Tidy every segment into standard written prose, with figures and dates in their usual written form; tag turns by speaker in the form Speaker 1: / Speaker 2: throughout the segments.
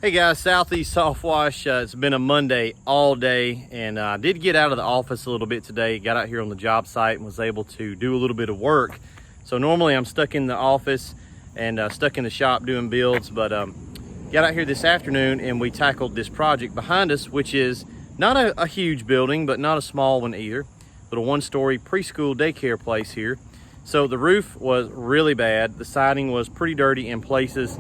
Speaker 1: Hey guys, Southeast Softwash. It's been a Monday all day, and I did get out of the office a little bit today. Got out here on the job site and was able to do a little bit of work. So normally I'm stuck in the office and stuck in the shop doing builds, but got out here this afternoon and we tackled this project behind us, which is not a huge building, but not a small one either. Little one-story preschool daycare place here. So the roof was really bad. The siding was pretty dirty in places.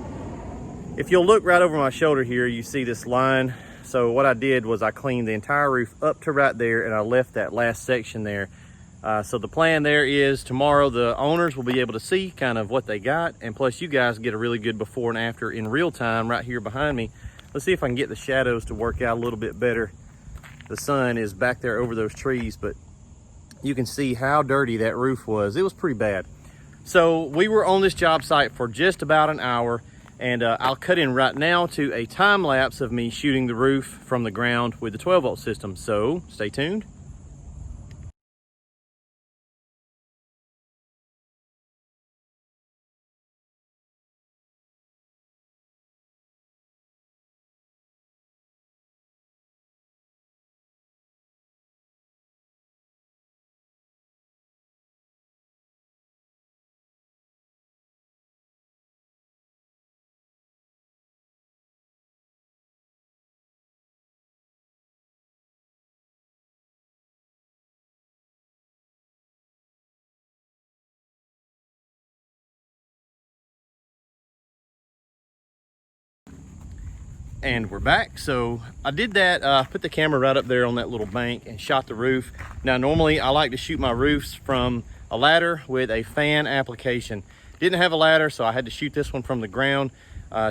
Speaker 1: If you'll look right over my shoulder here, you see this line. So what I did was I cleaned the entire roof up to right there, and I left that last section there. So the plan there is tomorrow the owners will be able to see kind of what they got, and plus you guys get a really good before and after in real time right here behind me. Let's see if I can get the shadows to work out a little bit better. The sun is back there over those trees, but you can see how dirty that roof was. It was pretty bad. So we were on this job site for just about an hour. And I'll cut in right now to a time lapse of me shooting the roof from the ground with the 12-volt system. So stay tuned. And we're back. So I did that, put the camera right up there on that little bank and shot the roof. Now normally I like to shoot my roofs from a ladder with a fan application. Didn't have a ladder, so I had to shoot this one from the ground.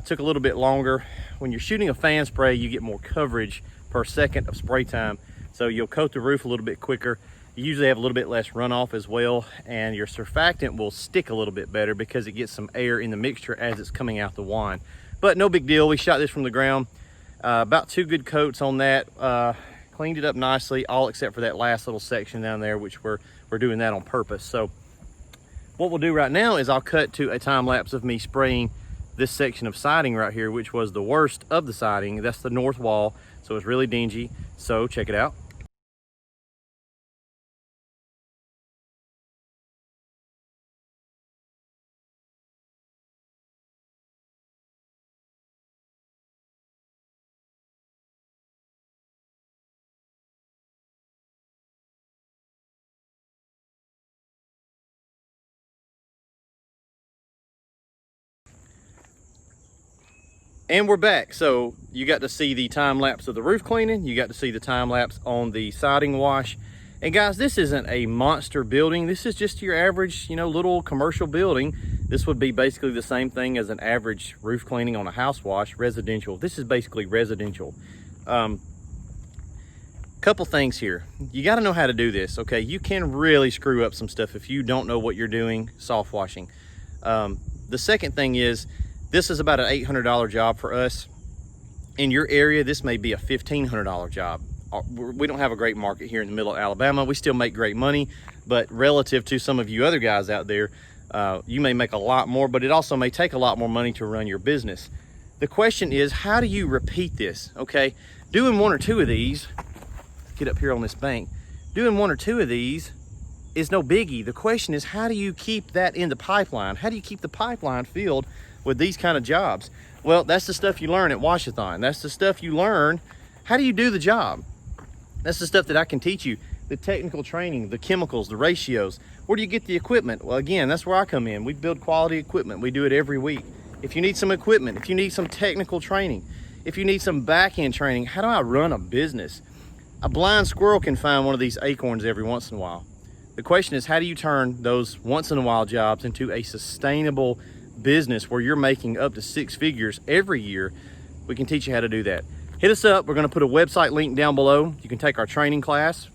Speaker 1: Took a little bit longer. When you're shooting a fan spray, you get more coverage per second of spray time. So you'll coat the roof a little bit quicker. You usually have a little bit less runoff as well, and your surfactant will stick a little bit better because it gets some air in the mixture as it's coming out the wand. But no big deal. We shot this from the ground. About 2 good coats on that. Cleaned it up nicely, all except for that last little section down there, which we're doing that on purpose. So what we'll do right now is I'll cut to a time lapse of me spraying this section of siding right here, which was the worst of the siding. That's the north wall, so it's really dingy. So check it out. And we're back. So you got to see the time lapse of the roof cleaning. You got to see the time lapse on the siding wash. And guys, this isn't a monster building. This is just your average, little commercial building. This would be basically the same thing as an average roof cleaning on a house wash, residential. This is basically residential. Couple things here. You got to know how to do this, okay? You can really screw up some stuff if you don't know what you're doing soft washing. The second thing is, this is about an $800 job for us. In your area, this may be a $1,500 job. We don't have a great market here in the middle of Alabama. We still make great money, but relative to some of you other guys out there, you may make a lot more, but it also may take a lot more money to run your business. The question is, how do you repeat this? Okay, doing 1 or 2 of these, get up here on this bank, doing 1 or 2 of these is no biggie. The question is, how do you keep that in the pipeline? How do you keep the pipeline filled with these kind of jobs? Well, that's the stuff you learn at Washathon. That's the stuff you learn. How do you do the job? That's the stuff that I can teach you. The technical training, the chemicals, the ratios. Where do you get the equipment? Well, again, that's where I come in. We build quality equipment. We do it every week. If you need some equipment, if you need some technical training, if you need some back-end training, how do I run a business? A blind squirrel can find one of these acorns every once in a while. The question is, how do you turn those once in a while jobs into a sustainable business where you're making up to 6 figures every year? We can teach you how to do that. Hit us up. We're going to put a website link down below. You can take our training class.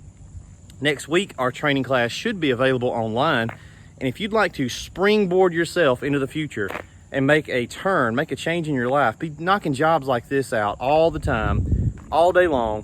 Speaker 1: Next week, our training class should be available online. And if you'd like to springboard yourself into the future and make a turn, make a change in your life, be knocking jobs like this out all the time, all day long,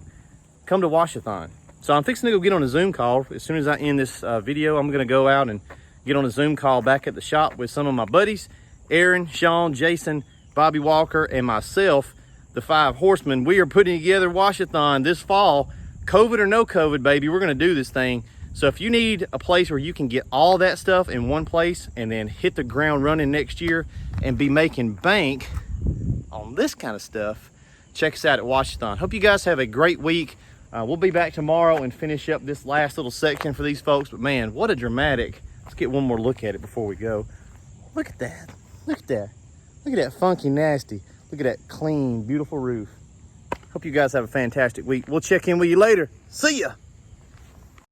Speaker 1: come to Washathon. So I'm fixing to go get on a Zoom call. As soon as I end this video, I'm going to go out and get on a Zoom call back at the shop with some of my buddies, Aaron, Sean, Jason, Bobby Walker, and myself. the 5 horsemen. We are putting together Washathon this fall. COVID or no COVID, baby, we're gonna do this thing. So if you need a place where you can get all that stuff in one place and then hit the ground running next year and be making bank on this kind of stuff, check us out at Washathon. Hope you guys have a great week. We'll be back tomorrow and finish up this last little section for these folks. But man, what a dramatic. Let's get one more look at it before we go. Look at that. Look at that. Look at that funky nasty. Look at that clean, beautiful roof. Hope you guys have a fantastic week. We'll check in with you later. See ya.